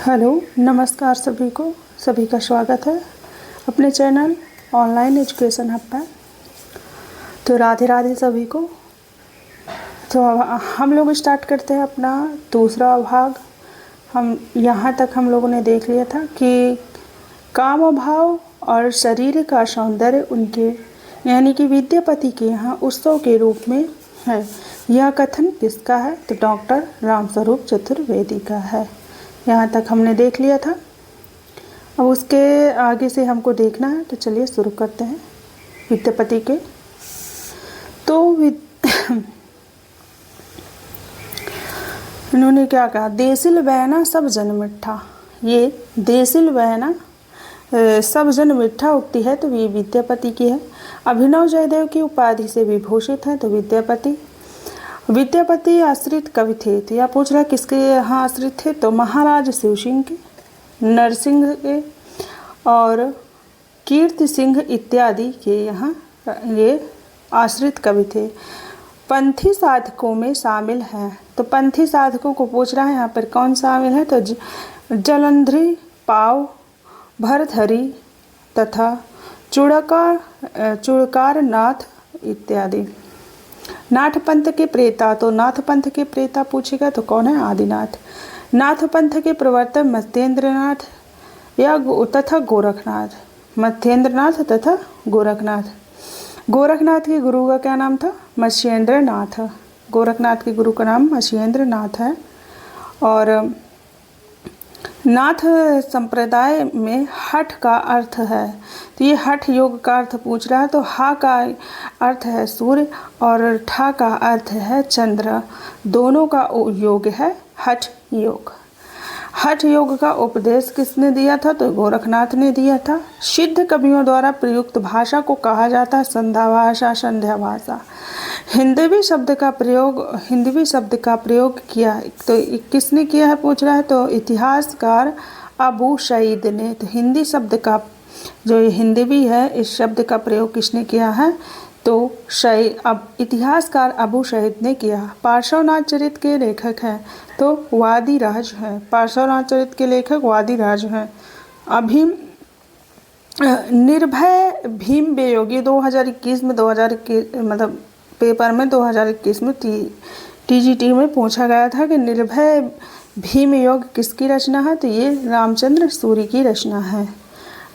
Hello, नमस्कार सभी को। सभी का स्वागत है अपने चैनल ऑनलाइन एजुकेशन हब पर। तो राधे राधे सभी को। तो अब हम लोग स्टार्ट करते हैं अपना दूसरा भाग। यहाँ तक हम लोगों ने देख लिया था कि काम भाव और शरीर का सौंदर्य उनके यानी कि विद्यापति के यहाँ उत्सव के रूप में है। यह कथन किसका है? तो डॉक्टर रामस्वरूप चतुर्वेदी का है। यहाँ तक हमने देख लिया था। अब उसके आगे से हमको देखना है, तो चलिए शुरू करते हैं विद्यापति के। तो इन्होंने क्या कहा? देसिल बहना सब जन मिठा। ये देसिल बहना सब जन मिठा उक्ति है, तो ये विद्यापति की है। अभिनव जयदेव की उपाधि से विभूषित है, तो विद्यापति आश्रित कवि थे। तो यह पूछ रहा है किसके यहाँ आश्रित थे? तो महाराज शिव सिंह के, नरसिंह के और कीर्ति सिंह इत्यादि के यहाँ ये आश्रित कवि थे। पंथी साधकों में शामिल हैं। तो पंथी साधकों को पूछ रहा है यहाँ पर कौन शामिल है? तो जलंधरी, पाव, भरथरी तथा चूड़कार नाथ इत्यादि। नाथ पंथ के प्रेता, तो नाथ पंथ के प्रेता पूछेगा तो कौन है? आदिनाथ। नाथ पंथ के प्रवर्तक मत्येंद्रनाथ या तथा गोरखनाथ। मत्येंद्रनाथ तथा गोरखनाथ। गोरखनाथ के गुरु का क्या नाम था? मत्स्येंद्रनाथ। गोरखनाथ के गुरु का नाम मत्स्येंद्रनाथ है। और नाथ संप्रदाय में हठ का अर्थ है, तो ये हठ योग का अर्थ पूछ रहा है। तो हा का अर्थ है सूर्य और ठा का अर्थ है चंद्र। दोनों का योग है हठ योग। हठ योग का उपदेश किसने दिया था? तो गोरखनाथ ने दिया था। सिद्ध कवियों द्वारा प्रयुक्त भाषा को कहा जाता है संध्या भाषा, संध्या भाषा। हिंदवी शब्द का प्रयोग किया, तो किसने किया है पूछ रहा है? तो इतिहासकार अबू सईद ने। तो हिंदी शब्द का जो हिंदवी है, इस शब्द का प्रयोग किसने किया है? तो इतिहासकार अबू सईद ने किया। पार्श्वनाथ चरित के लेखक हैं तो वादिराज हैं। पार्श्वनाथ चरित के लेखक वादिराज हैं। अभी निर्भय भीम बेयोगी 2021 में 2021 मतलब पेपर में 2021 में टीजीटी में पूछा गया था कि निर्भय भीम योग किसकी रचना है? तो ये रामचंद्र सूरी की रचना है।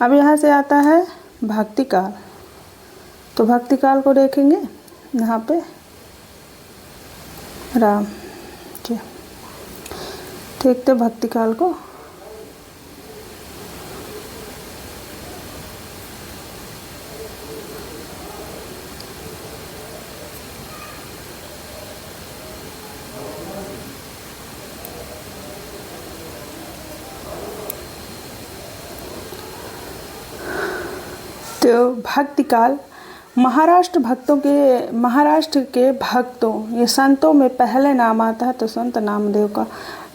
अब यहाँ से आता है भक्तिकाल। तो भक्तिकाल को देखेंगे यहाँ पे राम जी। देखते भक्तिकाल को। तो भक्तिकाल महाराष्ट्र के भक्तों ये संतों में पहले नाम आता है, तो संत नामदेव का।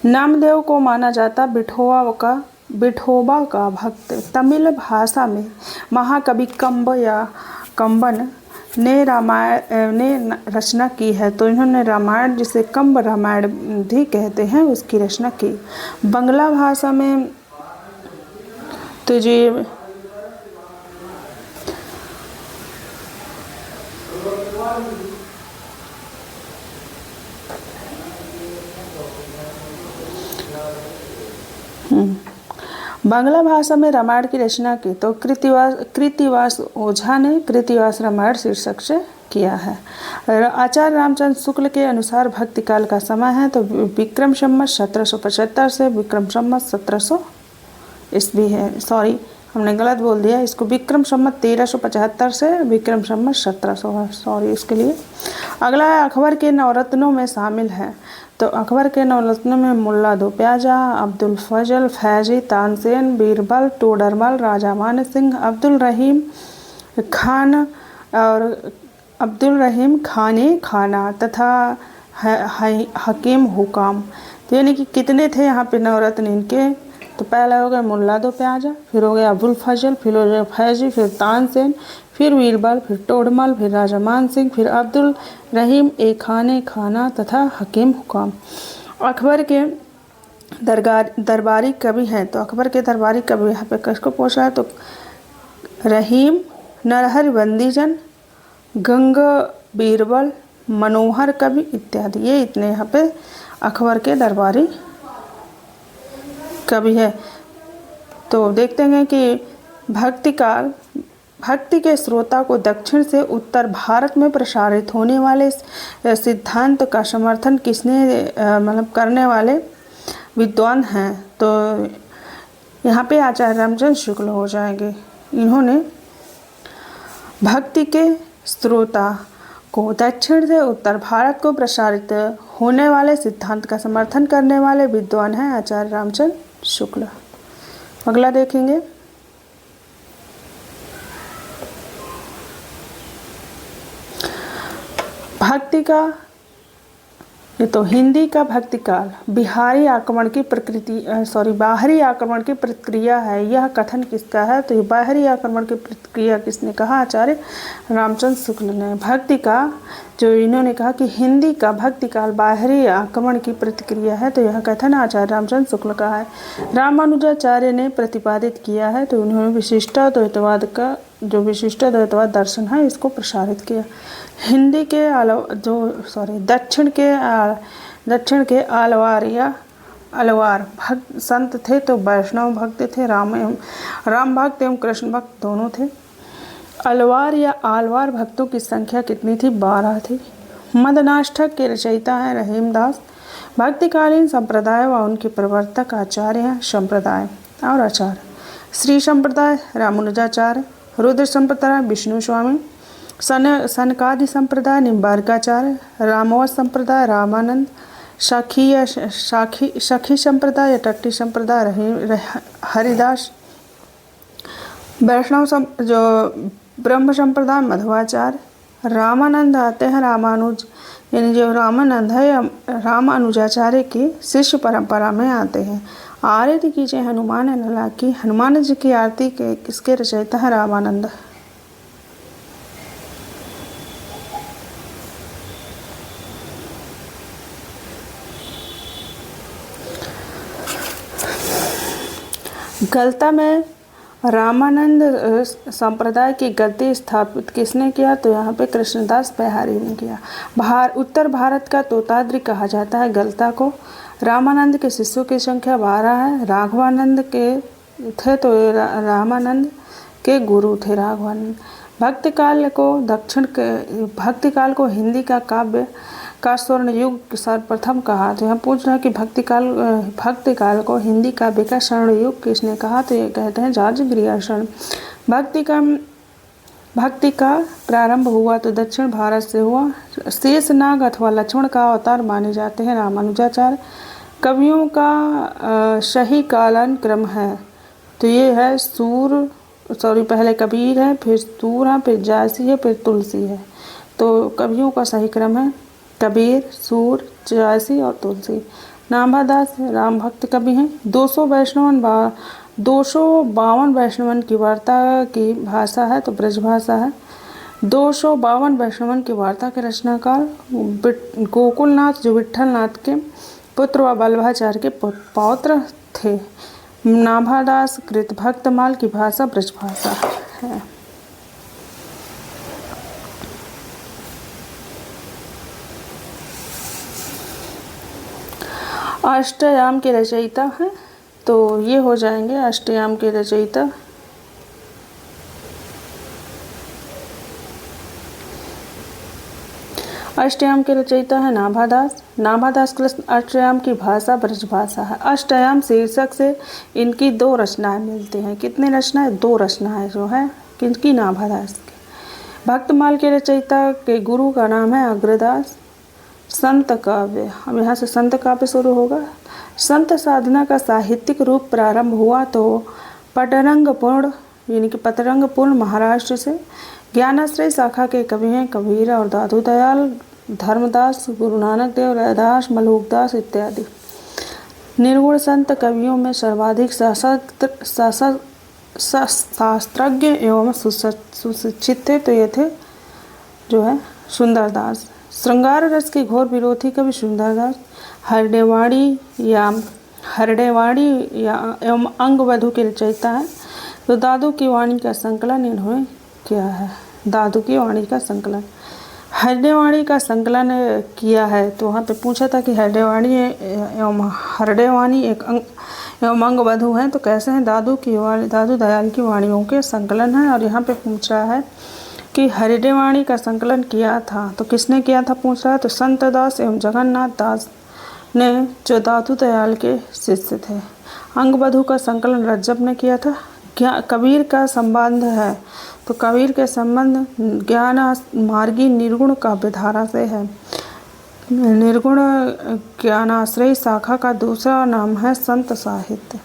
नामदेव को माना जाता विठोबा का भक्त। तमिल भाषा में महाकवि कंबन ने रामायण ने रचना की है। तो इन्होंने रामायण, जिसे कंब रामायण भी कहते हैं, उसकी रचना की। बंगला भाषा में तो जी बांग्ला भाषा में रामायण की रचना की। तो कृतिवास ओझा ने कृतिवास रामायण शीर्षक से किया है। आचार्य रामचंद्र शुक्ल के अनुसार भक्तिकाल का समय है तो विक्रम संवत 1775 से विक्रम संवत 1700 ईस्वी है। सॉरी, हमने गलत बोल दिया इसको। विक्रम संवत 1375 से विक्रम संवत 1700 है। सॉरी इसके लिए। अगला है अकबर के नवरत्नों में शामिल है। तो अकबर के नवरत्नों में मुल्ला दो प्याजा, अब्दुल फजल, फैजी, तानसेन, बीरबल, टोडरमल, राजा मान सिंह, अब्दुल रहीम खाने खाना तथा हकीम हुकाम। तो यानी कि कितने थे यहाँ पे नवरत्न इनके? तो पहला हो गया मुल्ला दो प्याजा, फिर हो गया अबुल फजल, फिर हो गया फैजी, फिर तानसेन, फिर बीरबल, फिर टोडरमल, फिर राजा मान सिंह, फिर अब्दुल रहीम खाने खाना तथा हकीम हुकाम। अकबर के दरबारी कवि हैं, तो अकबर के दरबारी कवि यहाँ पे किसको पूछा है, तो रहीम, नरहरि बंदीजन, गंगा बीरबल, मनोहर कवि इत्यादि, ये इतने यहाँ पे अकबर के दरबारी कवि है। तो देखते हैं कि भक्ति के श्रोता को दक्षिण से उत्तर भारत में प्रसारित होने वाले सिद्धांत का समर्थन किसने मतलब करने वाले विद्वान हैं, तो यहाँ पे आचार्य रामचंद्र शुक्ल हो जाएंगे। इन्होंने भक्ति के श्रोता को दक्षिण से उत्तर भारत को प्रसारित होने वाले सिद्धांत का समर्थन करने वाले विद्वान हैं आचार्य रामचंद्र शुक्ल। अगला देखेंगे, भक्ति का, ये तो हिंदी का भक्ति काल बाहरी आक्रमण की प्रतिक्रिया है। यह कथन किसका है, तो ये बाहरी आक्रमण की प्रतिक्रिया किसने कहा, आचार्य रामचंद्र शुक्ल ने। भक्ति का जो इन्होंने कहा कि हिंदी का भक्ति काल बाहरी आक्रमण की प्रतिक्रिया है, तो यह कथन आचार्य रामचंद्र शुक्ल का है। रामानुजाचार्य ने प्रतिपादित किया है, तो उन्होंने विशिष्टाद्वैतवाद का जो विशिष्टाद्वैतवाद दर्शन है इसको प्रसारित किया। हिंदी के दक्षिण के अलवार भक्त संत थे, तो वैष्णव भक्त थे, राम भक्त एवं कृष्ण भक्त दोनों थे। अलवार या आलवार भक्तों की संख्या कितनी थी, 12 थी। मदनाष्टक के रचयिता हैं रहीमदास। भक्तिकालीन संप्रदाय व उनके प्रवर्तक आचार्य हैं संप्रदाय और आचार्य। श्री संप्रदाय रामानुजाचार्य, रुद्र संप्रदाय विष्णु स्वामी, सनकादि संप्रदाय निम्बार्काचार्य, रामवत संप्रदाय रामानंद, सखी संप्रदाय या टट्टी संप्रदाय हरिदास, वैष्णव जो ब्रह्म संप्रदाय मध्वाचार्य, रामानंद आते हैं रामानुज, यानी जो रामानंद है रामानुजाचार्य की शिष्य परंपरा में आते हैं। आरती कीजिए हनुमान लला की, हनुमान जी की आरती के किसके रचयिता है, रामानंद। गलता में रामानंद संप्रदाय की गद्दी स्थापित किसने किया, तो यहाँ पे कृष्णदास बिहारी ने किया। उत्तर भारत का तोताद्री कहा जाता है गलता को। रामानंद के शिष्यों की संख्या 12 है। राघवानंद के थे, तो रामानंद के गुरु थे राघवानंद। भक्तिकाल को हिंदी का काव्य का स्वर्ण युग सर्वप्रथम कहा, तो यहाँ पूछ रहा है कि भक्तिकाल को हिंदी काव्य का स्वर्ण युग किसने कहा, तो ये कहते हैं जॉर्ज ग्रियर्सन। भक्ति का प्रारंभ हुआ तो दक्षिण भारत से हुआ। शेषनाग अथवा लक्ष्मण का अवतार माने जाते हैं रामानुजाचार्य। कवियों का सही कालन क्रम है, तो ये है पहले कबीर है, फिर सूर है, फिर जायसी है, फिर तुलसी है। तो कवियों का सही क्रम है कबीर, सूर, जायसी और तुलसी। नाभादास राम भक्त कवि हैं। 252 वैष्णवन की वार्ता की भाषा है, तो ब्रज भाषा है। 252 वैष्णवन की वार्ता के रचनाकार गोकुलनाथ जो विट्ठलनाथ के पुत्र व वल्लभाचार्य के पौत्र थे। नाभादास कृत भक्तमाल की भाषा ब्रज भाषा है। अष्टयाम के रचयिता हैं, तो ये हो जाएंगे अष्टयाम के रचयिता। अष्टयाम के रचयिता है नाभादास कृष्ण। अष्टयाम की भाषा ब्रज भाषा है। अष्टयाम शीर्षक से इनकी 2 रचनाएं मिलती हैं। कितनी रचनाएं, 2 रचनाएं जो है किनकी, नाभादास की। भक्तमाल के रचयिता के गुरु का नाम है अग्रदास। संत काव्य, अब यहाँ से संत काव्य शुरू होगा। संत साधना का साहित्यिक रूप प्रारंभ हुआ तो पटरंगपूर्ण यानी कि पतरंगपूर्ण महाराष्ट्र से। ज्ञानाश्रय शाखा के कवि हैं कबीर और दादू दयाल, धर्मदास, गुरु नानक देव, रैदास, मलूकदास इत्यादि। निर्गुण संत कवियों में सर्वाधिक शास्त्रज्ञ एवं सुशिक्षित थे, तो ये थे जो है सुंदरदास। श्रृंगार रस के घोर विरोधी कवि सुंदरदास। हरडेवाणी या एवं अंग वधु के रचयिता है। तो दादू की वाणी का संकलन इन्होंने किया है। दादू की वाणी का संकलन, हरडेवाणी का संकलन किया है। तो वहाँ पे पूछा था कि हरडेवाणी एवं हरडेवाणी एक अंग एवं अंग वधु हैं, तो कैसे हैं? दादू की वाणी, दादू दयाल की वाणियों के संकलन है। और यहाँ पे पूछ रहा है कि हरडेवाणी का संकलन किया था, तो किसने किया था पूछ रहा है। तो संत दास एवं जगन्नाथ दास ने, जो दादू दयाल के शिष्य थे। अंग वधु का संकलन रज्जब ने किया था। कबीर का संबंध है, तो कबीर के संबंध ज्ञान मार्गी निर्गुण काव्यधारा से है। निर्गुण ज्ञानाश्रयी शाखा का दूसरा नाम है संत साहित्य।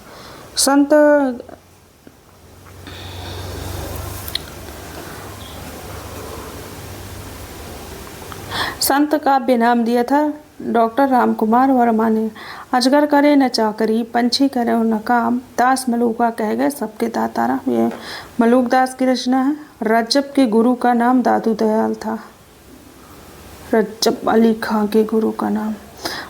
संत काव्य नाम दिया था डॉक्टर रामकुमार वर्मा ने। अजगर करे न चाकरी, पंछी करे न काम, दास मलूका कह गए सबके दातारा। ये मलूक दास की रचना है। रज्जब के गुरु का नाम दादू दयाल था। रज्जब अली खां के गुरु का नाम।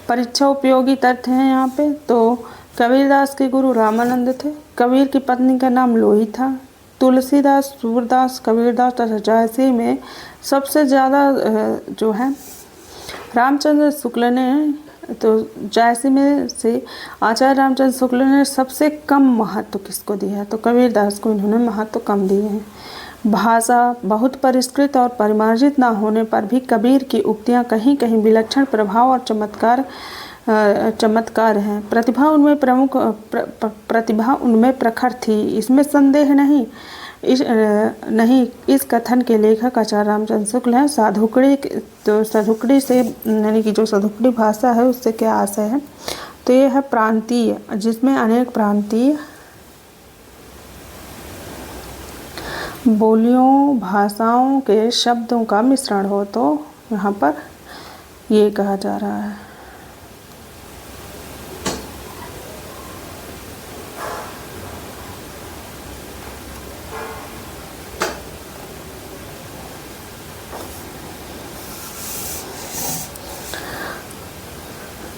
परीक्षा उपयोगी तथ्य हैं यहाँ पे। तो कबीरदास के गुरु रामानंद थे। कबीर की पत्नी का नाम लोही था। तुलसीदास, सूरदास, कबीरदास तथा जायसी में सबसे ज़्यादा जो है रामचंद्र शुक्ल ने, तो जायसी में से आचार्य रामचंद्र शुक्ल ने सबसे कम महत्व किसको दिया है? तो कबीरदास को इन्होंने महत्व कम दिए हैं। भाषा बहुत परिष्कृत और परिमार्जित न होने पर भी कबीर की उक्तियाँ कहीं कहीं विलक्षण प्रभाव और चमत्कार हैं। प्रतिभा उनमें प्रखर थी, इसमें संदेह नहीं। इस कथन के लेखक आचार्य रामचंद्र शुक्ल हैं। साधुकड़ी, तो साधुकड़ी से यानी कि जो साधुकड़ी भाषा है उससे क्या आशय है? तो ये है प्रांतीय, जिसमें अनेक प्रांतीय बोलियों भाषाओं के शब्दों का मिश्रण हो, तो यहाँ पर ये कहा जा रहा है।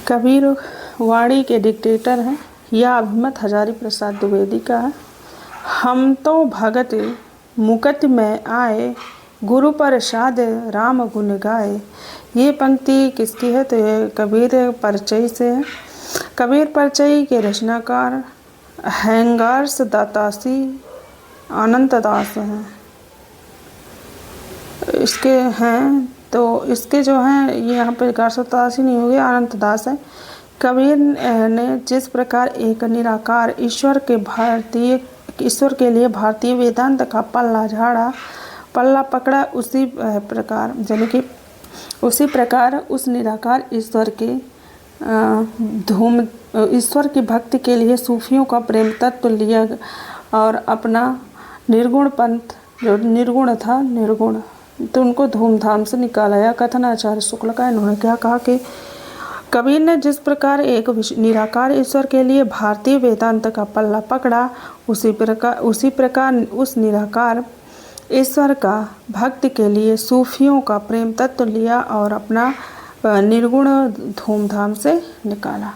कबीर वाणी के डिक्टेटर हैं। यह अभिमत हजारी प्रसाद द्विवेदी का है। हम तो भगत मुकत में आए, गुरु प्रसाद राम गुण गाए। ये पंक्ति किसकी है? तो ये कबीर परचई से है। कबीर परचई के रचनाकार हैंगार्स दातासी अनंत दास हैं। इसके हैं, तो इसके जो हैं ये यहाँ पे गार्सतासी नहीं हो गया, अनंत दास है। कबीर ने जिस प्रकार एक निराकार ईश्वर के लिए भारतीय वेदांत का पल्ला पकड़ा, उसी प्रकार उस निराकार ईश्वर की भक्ति के लिए सूफियों का प्रेम तत्व लिया और अपना निर्गुण पंथ, जो निर्गुण था, निर्गुण, तो उनको धूमधाम से निकाला। यह कथन आचार्य शुक्ल का। इन्होंने क्या कहा कि कबीर ने जिस प्रकार एक निराकार ईश्वर के लिए भारतीय वेदांत का पल्ला पकड़ा, उसी प्रकार उस निराकार ईश्वर का भक्ति के लिए सूफियों का प्रेम तत्व लिया और अपना निर्गुण धूमधाम से निकाला।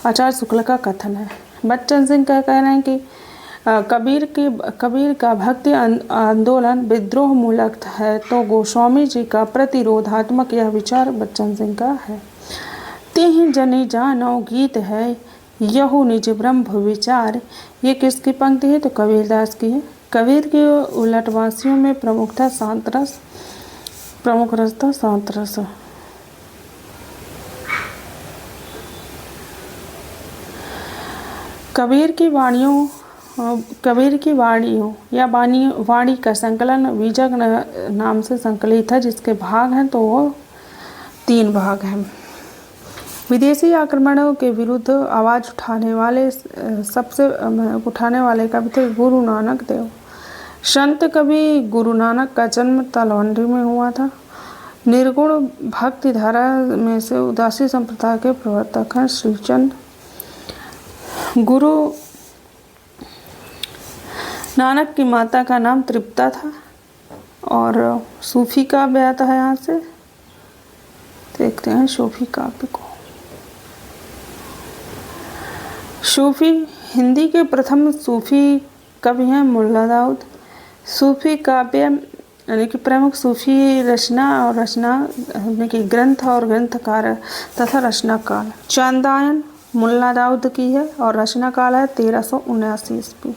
आचार्य शुक्ल का कथन है। बच्चन सिंह का कहना है कि कबीर का भक्ति आंदोलन विद्रोह मूलक है, तो गोस्वामी जी का प्रतिरोधात्मक यह विचार बच्चन सिंह का है। तिहि जनि जानो गीत है, यहु निज ब्रह्म विचार। ये किसकी पंक्ति है? तो कबीरदास की है। कबीर के उलटवासियों में प्रमुख रस था शांत रस। कबीर की वाणियों या वाणी का संकलन विजग नाम से संकलित है, जिसके भाग हैं तो वो 3 भाग हैं। विदेशी आक्रमणों के विरुद्ध आवाज़ उठाने वाले कवि थे गुरु नानक देव। संत कवि गुरु नानक का जन्म तलवंडी में हुआ था। निर्गुण भक्ति धारा में से उदासी संप्रदाय के प्रवर्तक हैं श्रीचंद। गुरु नानक की माता का नाम तृप्ता था और सूफी काव्य आता है। यहाँ से देखते हैं सूफी काव्य को। सूफी हिंदी के प्रथम सूफी कवि हैं मुल्ला दाऊद। सूफी काव्य यानी कि प्रमुख सूफी रचना और रचना यानी कि ग्रंथ और ग्रंथकार तथा रचना काल चांदायन मुल्ला दाऊद की है और रचना काल है 1379 ईस्वी।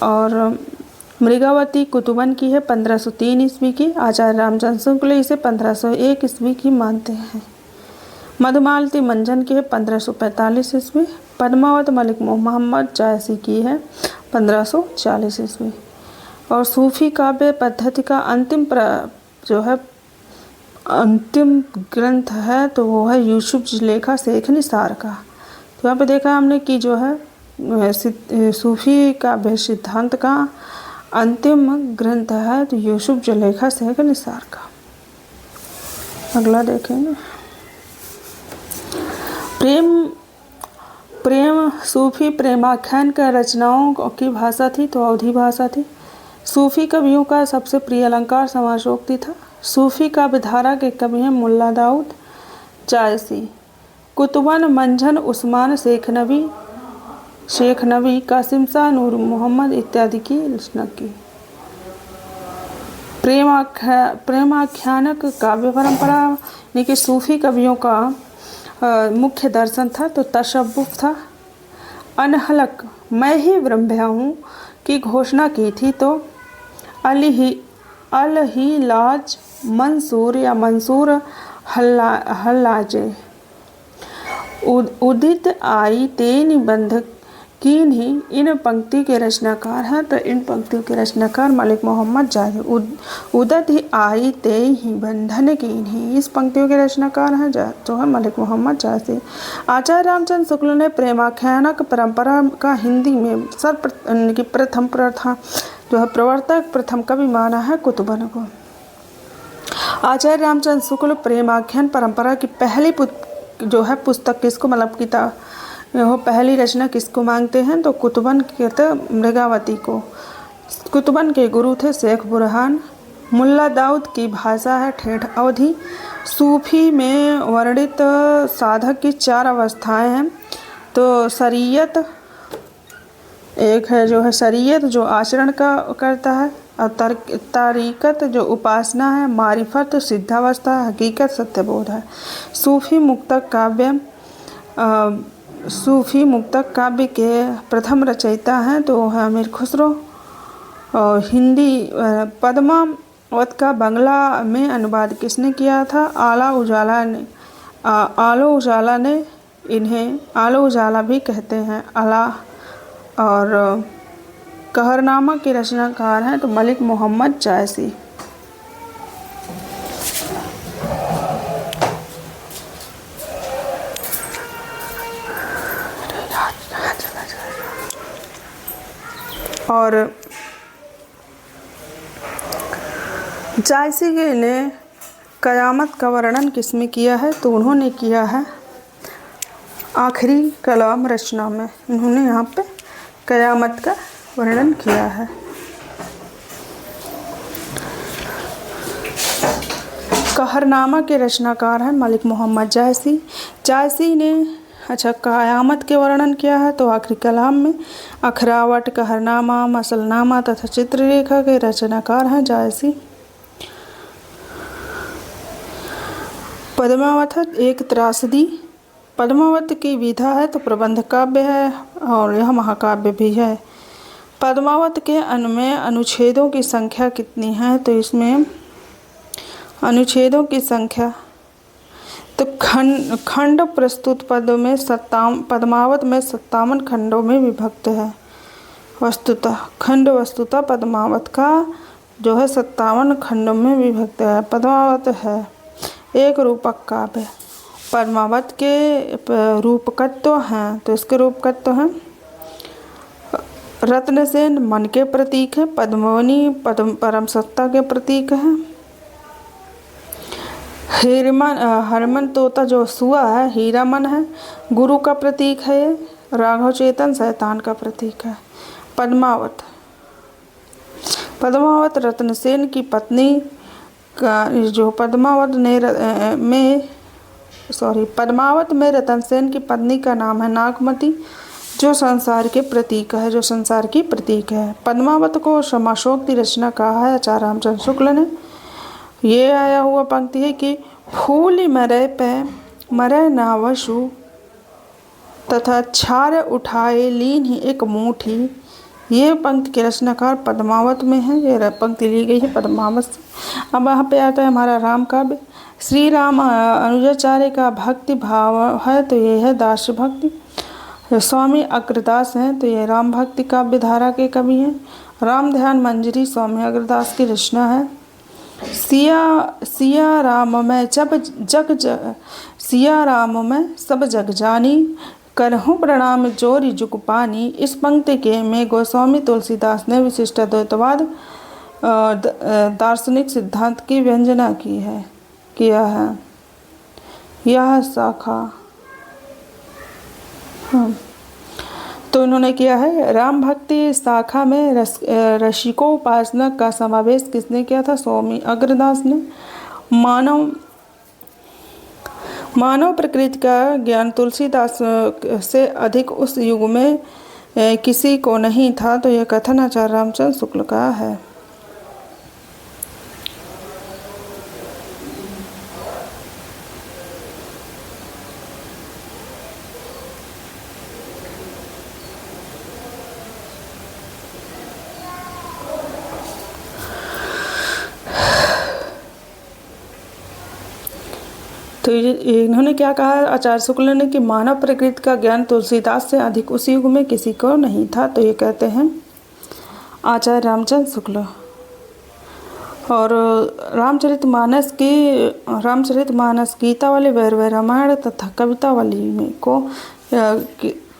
और मृगावती कुतुबन की है 1503 ईस्वी की। आचार्य रामचंद्र शुक्ल इसे 1501 ईस्वी की मानते हैं। मधुमालती मंजन की है 1545 ईस्वी। पद्मावत मलिक मोहम्मद जायसी की है 1540 ईस्वी। और सूफी काव्य पद्धति का अंतिम ग्रंथ है तो वो है यूसुफ ज़ुलेखा शेख निसार का। तो यहाँ पे देखा हमने कि जो है सूफी काव्य सिद्धांत का अंतिम ग्रंथ है तो यूसुफ ज़ुलेखा शेख निसार का। अगला देखेंगे प्रेम सूफी प्रेमाख्यान का रचनाओं की भाषा थी तो अवधी भाषा थी। सूफी कवियों का सबसे प्रिय अलंकार समासोक्ति था। सूफी काव्यधारा के कवि हैं मुल्ला दाऊद जायसी, कुतुबन मंझन उस्मान शेख नबी कासिम शाह नूर मोहम्मद इत्यादि की रचना की। प्रेमाख्यानक काव्य परंपरा यानी कि सूफी कवियों का मुख्य दर्शन था तो तशव्वुफ था। अनहलक मैं ही ब्रह्म हूँ की घोषणा की थी तो अलहिलाज मंसूर या मंसूर हल्लाजे उदित आई तेन बंध कीन ही इन पंक्ति के रचनाकार हैं तो इन पंक्तियों के रचनाकार मलिक मोहम्मद जायसी। उदित ही आई ते ही बंधन कीन ही इस पंक्तियों के रचनाकार हैं जो है मलिक मोहम्मद जायसी। आचार्य रामचंद्र शुक्ल ने प्रेमाख्यानक परंपरा का हिंदी में प्रथम जो है प्रवर्तक प्रथम कवि माना है कुतुबन को। आचार्य रामचंद्र शुक्ल प्रेमाख्यान परंपरा की पहली जो है पुस्तक किसको मतलब किताब वो पहली रचना किसको मांगते हैं तो कुतुबन कहते मृगावती को। कुतुबन के गुरु थे शेख बुरहान। मुल्ला दाऊद की भाषा है ठेठ अवधी। सूफी में वर्णित साधक की 4 अवस्थाएं हैं तो शरीयत एक है जो है शरीयत जो आचरण का करता है और तारीकत जो उपासना है, मारिफत सिद्धावस्था, हकीकत सत्यबोध है। सूफी मुक्तक काव्य के प्रथम रचयिता हैं तो है अमीर खुसरो। और हिंदी पद्मावत का बांग्ला में अनुवाद किसने किया था? आलो उजाला ने इन्हें आलो उजाला भी कहते हैं। आला और कहरनामा के रचनाकार हैं तो मलिक मोहम्मद जायसी। और जायसी ने क़यामत का वर्णन किसमें किया है तो उन्होंने किया है आखिरी कलाम रचना में। उन्होंने यहाँ पे क़यामत का वर्णन किया है। कहरनामा के रचनाकार हैं मलिक मोहम्मद जायसी। जायसी ने क़यामत के वर्णन किया है तो आखिरी कलाम में। अखरावट, कहरनामा, मसलनामा तथा चित्ररेखा के रचनाकार हैं जायसी। पद्मावत एक त्रासदी। पद्मावत की विधा है तो प्रबंध काव्य है और यह महाकाव्य भी है। पद्मावत के में अनुच्छेदों की संख्या कितनी है तो इसमें अनुच्छेदों की संख्या तो खंड प्रस्तुत पद में पद्मावत में 57 खंडों में विभक्त है। वस्तुतः पद्मावत का जो है 57 खंडों में विभक्त है। पद्मावत है एक रूपक काव्य। पद्मावत के रूपकत्व हैं तो इसके रूपकत्व हैं रत्नसेन मन के प्रतीक है। पद्मवनी परम सत्ता के प्रतीक है। हरमन तोता जो सुआ है हीरामन है, गुरु का प्रतीक है। ये राघव चेतन शैतान का प्रतीक है। पद्मावत रत्नसेन की पत्नी का जो पद्मावत में रतनसेन की पत्नी का नाम है नागमती। जो संसार के प्रतीक है, जो संसार की प्रतीक है। पद्मावत को समाशोक की रचना कहा है आचार्य रामचंद्र शुक्ल ने। ये आया हुआ पंक्ति है कि फूल मरे पे मरे नावशु तथा छार उठाए लीन ही एक मुठी। ये पंक्ति के रचनाकार पद्मावत में है। ये पंक्ति ली गई है पद्मावत से। अब यहाँ पे आता है हमारा राम काव्य। श्री राम अनुजाचार्य का भक्ति भाव है तो ये है दास भक्ति। स्वामी अग्रदास हैं तो ये राम भक्ति काव्य धारा के कवि हैं। राम ध्यान मंजरी स्वामी अग्रदास की रचना है। सिया राम में सिया राम में सब जग जानी करहूँ प्रणाम जोरी जुग पानी। इस पंक्ति के में गोस्वामी तुलसीदास ने विशिष्ट द्वैतवाद दार्शनिक सिद्धांत की व्यंजना किया है। यह शाखा तो इन्होंने किया है। राम भक्ति शाखा में रसिकोपासना का समावेश किसने किया था? स्वामी अग्रदास ने। मानव प्रकृति का ज्ञान तुलसीदास से अधिक उस युग में किसी को नहीं था तो यह कथन आचार्य रामचंद्र शुक्ल का है। तो इन्होंने क्या कहा आचार्य शुक्ल ने कि मानव प्रकृति का ज्ञान तुलसीदास से अधिक उस युग में किसी को नहीं था। तो ये कहते हैं आचार्य रामचंद्र शुक्ल। और रामचरितमानस गीता वाली वैरवै रामायण तथा कविता वाली में को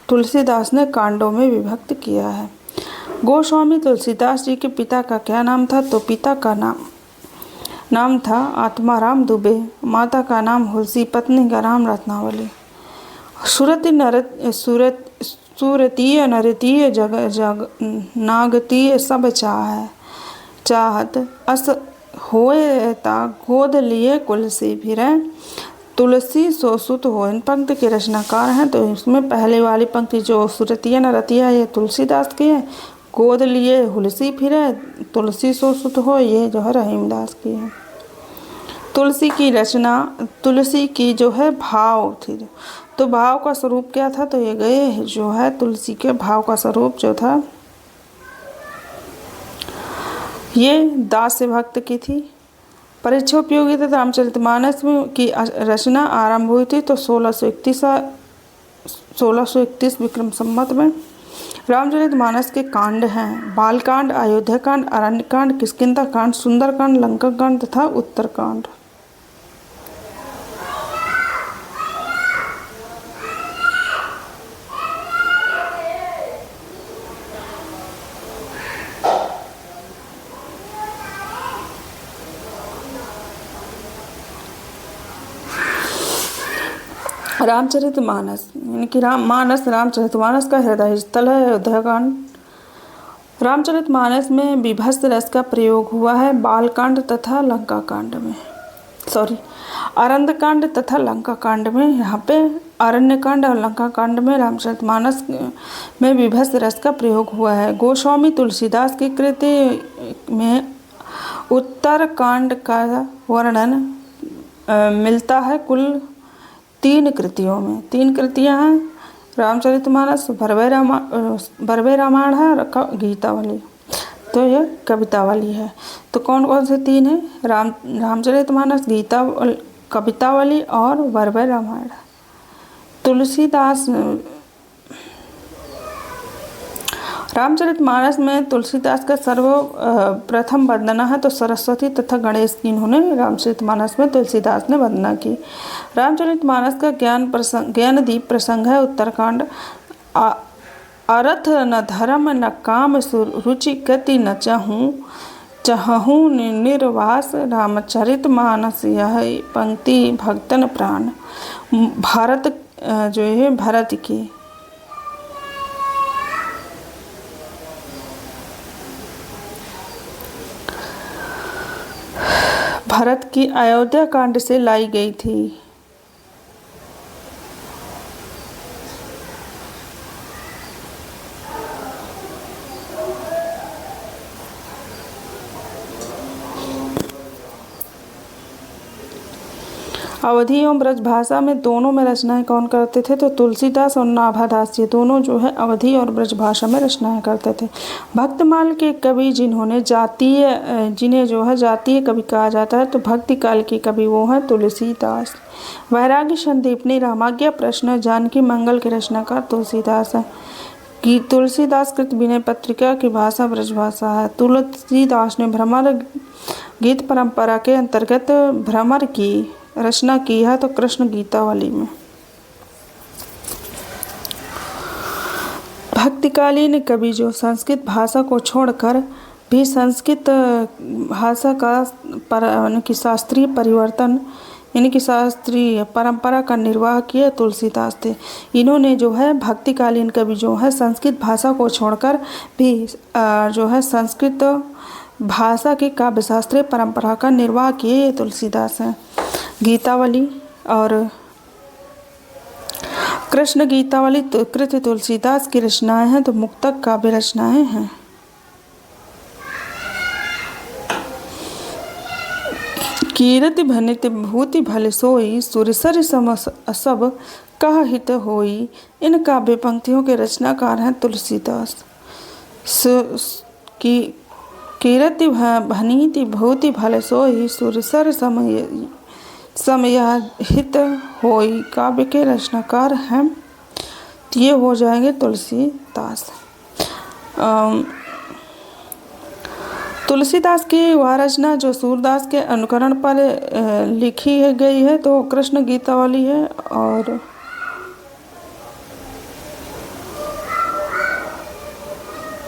तुलसीदास ने कांडों में विभक्त किया है। गोस्वामी तुलसीदास जी के पिता का क्या नाम था? तो पिता का नाम था आत्माराम दुबे, माता का नाम हुलसी, पत्नी का नाम रत्नावली। सूरतीय नरतीय जग नागतीय सब चाहत अस होए ता गोद लिए कुल से फिरे तुलसी सोसुत हो। इन पंक्ति के रचनाकार हैं। तो इसमें पहले वाली पंक्ति जो सूरतीय नरतीय ये तुलसीदास की है, गोद लिए हुलसी फिरे तुलसी सोसुत हो ये जो है रहीमदास की है। तुलसी की रचना, तुलसी की जो है भाव थी, तो भाव का स्वरूप क्या था? तो ये गए जो है तुलसी के भाव का स्वरूप जो था ये दास भक्त की थी। परीक्षा उपयोगिता रामचरितमानस में की रचना आरंभ हुई थी तो 1631 विक्रम संवत में। रामचरितमानस के कांड हैं बालकांड, अयोध्याकांड, अरण्यकांड, किष्किंधा कांड, सुंदरकांड, लंका कांड तथा उत्तरकांड। रामचरितमानस यानी कि रामचरितमानस का हृदय स्थल है अयोध्याकांड। रामचरितमानस में विभत्स रस का प्रयोग हुआ है बालकांड तथा लंका कांड में, अरण्यकांड तथा लंका कांड में। यहाँ पे अरण्यकांड और लंका कांड में रामचरितमानस में विभत्स रस का प्रयोग हुआ है। गोस्वामी तुलसीदास की कृति में उत्तरकांड का वर्णन मिलता है कुल 3 कृतियों में। 3 कृतियाँ हैं रामचरितमानस, भरवे रामायण है और गीता वाली, तो ये कविता वाली है। तो कौन कौन से 3 हैं? रामचरितमानस, गीता, कविता वाली और भरवे रामायण। तुलसीदास रामचरितमानस में तुलसीदास का सर्वप्रथम वंदना है तो सरस्वती तथा गणेश की इन्होंने रामचरितमानस में तुलसीदास ने वंदना की। रामचरितमानस का ज्ञानदीप प्रसंग है उत्तरकांड। अर्थ न धर्म न काम रुचि गति न चहूँ निर्वास रामचरितमानस यह पंक्ति भक्तन प्राण। भारत जो है भरत की अयोध्या कांड से लाई गई थी। अवधी एवं ब्रजभाषा में दोनों में रचनाएं कौन करते थे? तो तुलसीदास और नाभादास, ये दोनों जो है अवधी और ब्रजभाषा में रचनाएं करते थे। भक्तमाल के कवि जिन्हें जो है जातीय कवि कहा जाता है, तो भक्ति काल के कवि वो है तुलसीदास। वैराग्य संदीपनी रामाज्ञा प्रश्न जानकी मंगल के रचनाकार तुलसीदास है। कि तुलसीदास कृत विनय पत्रिका की भाषा ब्रजभाषा है। तुलसीदास ने भ्रमर गीत परंपरा के अंतर्गत भ्रमर की रचना की है, तो कृष्ण गीतावली में। भक्तिकालीन कवि जो संस्कृत भाषा को छोड़कर भी संस्कृत भाषा का शास्त्रीय परिवर्तन यानी शास्त्रीय परंपरा का निर्वाह किया तुलसीदास थे। इन्होंने जो है भक्तिकालीन कवि जो है संस्कृत भाषा को छोड़कर भी जो है संस्कृत भाषा की काव्य शास्त्रीय परंपरा का निर्वाह किए तुलसीदास हैं। गीतावली और कृष्ण गीतावली कृत तुलसीदास की रचनाएं हैं, तो मुक्तक काव्य रचनाएं हैं। कीरति भनित भूति भले सोई, सुरसर सम सब कह हित होई। इन काव्य पंक्तियों के रचनाकार हैं तुलसीदास। कीरति भनीति भूति भले सोई, सुरसर समय हित होई काव्य के रचनाकार हैं। ये हो जाएंगे तुलसीदास। तुलसीदास की वह रचना जो सूरदास के अनुकरण पर लिखी गई है, तो कृष्ण गीतावली है। और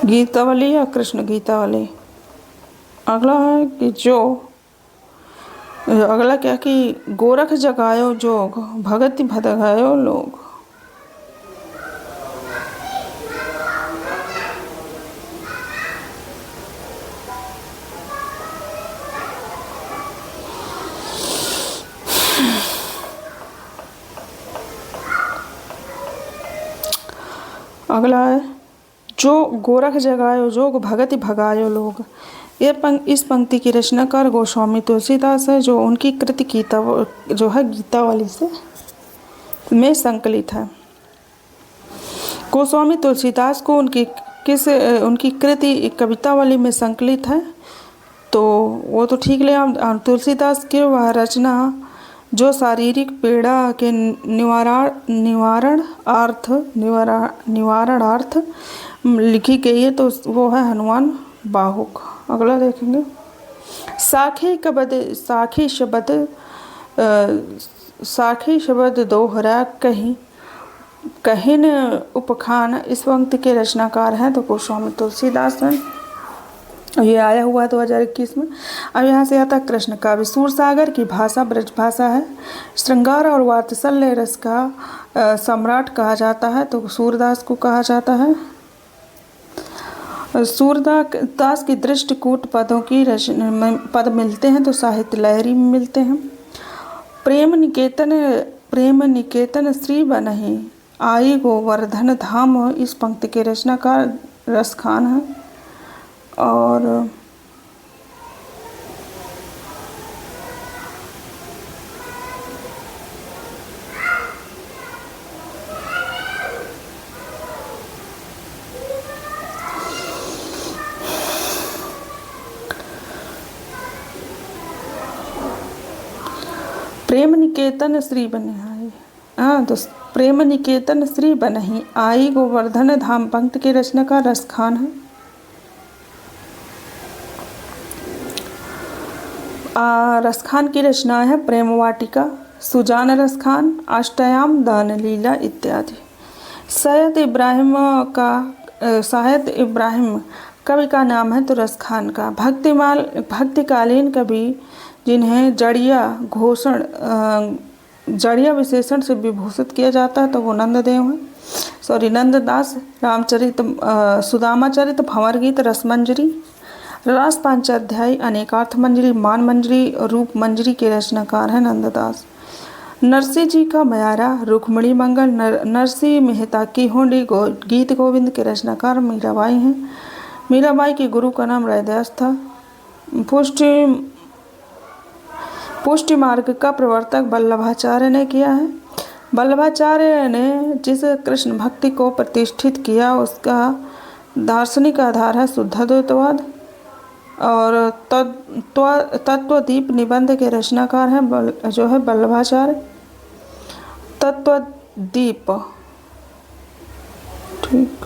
गीतावली या कृष्ण गीतावली। अगला है कि अगला क्या कि गोरख जगायो जोग, भगति भदगायो लोग। अगला है जो गोरख जगायो जोग, भगति भगायो लोग। इस पंक्ति की रचनाकार गोस्वामी तुलसीदास है, जो उनकी कृति जो है गीतावली से में संकलित है। गोस्वामी तुलसीदास को उनकी कृति कवितावली में संकलित है, तो वो तो ठीक ले। तुलसीदास के वह रचना जो शारीरिक पीड़ा के निवारणार्थ लिखी गई है, तो वो है हनुमान बाहुक। अगला देखेंगे साखी शब्द दोहरा कहिन उपखान। इस पंक्ति के रचनाकार हैं, तो गोस्वामी तुलसीदास हैं। ये आया हुआ है 2021 में। अब यहाँ से आता कृष्ण काव्य। सूरसागर की भाषा ब्रजभाषा है। श्रृंगार और वात्सल्य रस का सम्राट कहा जाता है, तो सूरदास को कहा जाता है। सूरदास की दृष्टिकूट पदों की पद मिलते हैं, तो साहित्य लहरी में मिलते हैं। प्रेम निकेतन श्री बनहि, आई गोवर्धन धाम। इस पंक्ति के रचनाकार रसखान है। और प्रेम निकेतन श्री बनहि। तो प्रेम निकेतन श्री बनहि, आई गोवर्धन धाम पंक्ति के रचनाकार रसखान है। रसखान की रचना है प्रेम वाटिका, सुजान रसखान, अष्टयाम दान लीला इत्यादि। सैयद इब्राहिम कवि का नाम है, तो रसखान का। भक्तिकालीन कवि जिन्हें जड़िया विशेषण से विभूषित किया जाता है, तो वो नंददेव हैं। नंददास। सुदामाचरित, भंवर गीत, रसमंजरी, रास पांचाध्यायी, अनेकार्थ मंजरी, मान मंजरी, रूप मंजरी के रचनाकार हैं नंददास। नरसिंह जी का मयारा, रुक्मिणी मंगल, नरसिंह मेहता की होंडी, गीत गोविंद के रचनाकार मीराबाई हैं। मीराबाई के गुरु का नाम रैदास था। पुष्टि मार्ग का प्रवर्तक वल्लभाचार्य ने किया है। वल्लभाचार्य ने जिस कृष्ण भक्ति को प्रतिष्ठित किया उसका दार्शनिक आधार है शुद्धाद्वैतवाद। और तत्वदीप निबंध के रचनाकार हैं जो है वल्लभाचार्य। तत्वदीप, ठीक।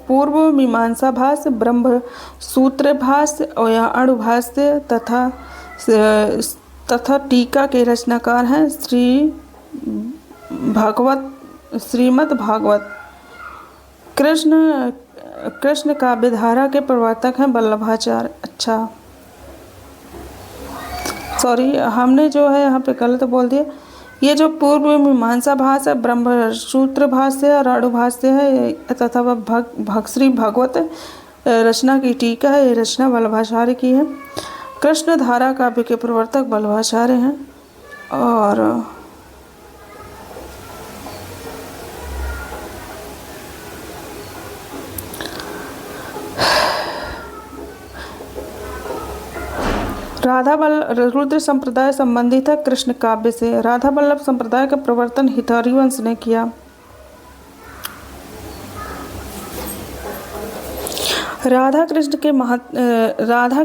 पूर्व मीमांसा भाष्य, ब्रह्म सूत्र भाष्य या अणुभाष्य तथा टीका के रचनाकार हैं श्रीमद् भागवत। कृष्ण काव्यधारा के प्रवर्तक हैं वल्लभाचार्य। अच्छा सॉरी, हमने जो है यहाँ पे गलत बोल दिया। ये जो पूर्व मीमांसा भाष्य है, ब्रह्म सूत्र भाष्य है और अणुभाष्य है तथा वह श्री भागवत रचना की टीका है, ये रचना वल्लभाचार्य की है। कृष्ण धारा काव्य के प्रवर्तक वल्लभाचार्य हैं। और राधा वल्लभ रुद्र संप्रदाय संबंधित है कृष्ण काव्य से। राधा वल्लभ संप्रदाय का प्रवर्तन हितहरि वंश ने किया। राधा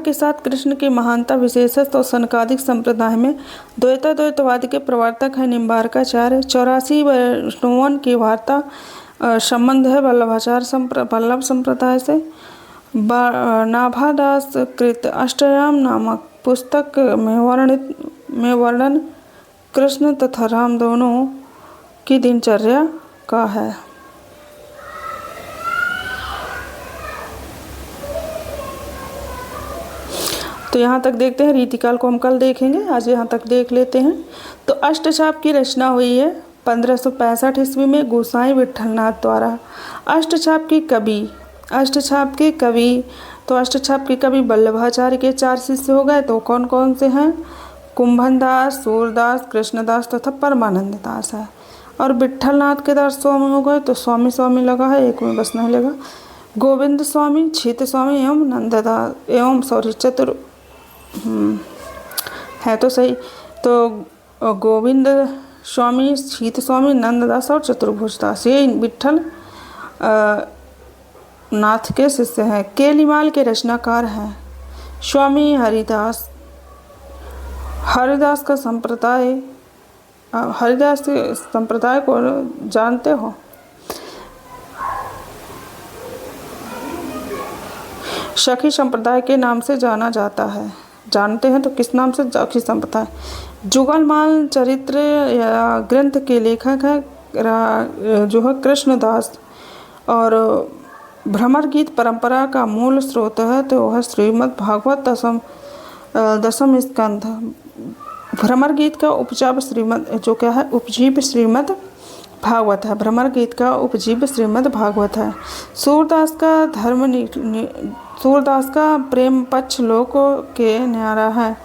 के साथ कृष्ण की महानता विशेषत तो सनकादिक संप्रदाय में द्वैतवाद के प्रवर्तक है निम्बार्काचार्य। 84 वैष्णवों की वार्ता संबंध है वल्लभ संप्रदाय से। नाभादास कृत अष्टयाम नामक पुस्तक में वर्णन कृष्ण तथा राम दोनों की दिनचर्या का है। तो यहाँ तक देखते हैं, रीतिकाल को हम कल देखेंगे, आज यहाँ तक देख लेते हैं। तो अष्टछाप की रचना हुई है 1565 ईस्वी में गोसाई विठलनाथ द्वारा। अष्टछाप के कवि वल्लभाचार्य के 4 शिष्य हो गए। तो कौन कौन से हैं? कुंभन दास, सूरदास, कृष्णदास तथा परमानंद दास है। और विठलनाथ के 10 स्वामी हो गए। तो स्वामी लगा है, एक में बस नहीं लगा। गोविंद स्वामी, छीत स्वामी एवं नंददास एवं चतुर है तो सही। तो गोविंद स्वामी, छीत स्वामी, नंददास और चतुर्भुज दास ये विठल नाथ के शिष्य हैं। केलीमाल के रचनाकार हैं स्वामी हरिदास। हरिदास के संप्रदाय को जानते हो? सखी संप्रदाय के नाम से जाना जाता है। जानते हैं तो किस नाम से? सखी संप्रदाय। जुगलमाल चरित्र या ग्रंथ के लेखक है जो है कृष्णदास। और भ्रमर गीत परंपरा का मूल स्रोत है तो वह श्रीमद् भागवत दसम स्कंध। भ्रमर गीत का उपजीव श्रीमद् भागवत है। भ्रमर गीत का उपजीव श्रीमद् भागवत है। सूरदास का प्रेम पक्ष लोक के न्यारा है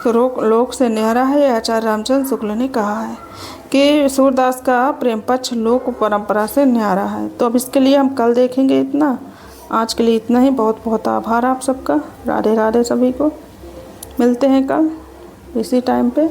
तो लोक से न्यारा है। आचार्य रामचंद्र शुक्ल ने कहा है कि सूरदास का प्रेम पक्ष लोक परंपरा से न्यारा है। तो अब इसके लिए हम कल देखेंगे। इतना आज के लिए इतना ही। बहुत बहुत आभार आप सबका। राधे राधे सभी को। मिलते हैं कल इसी टाइम पे।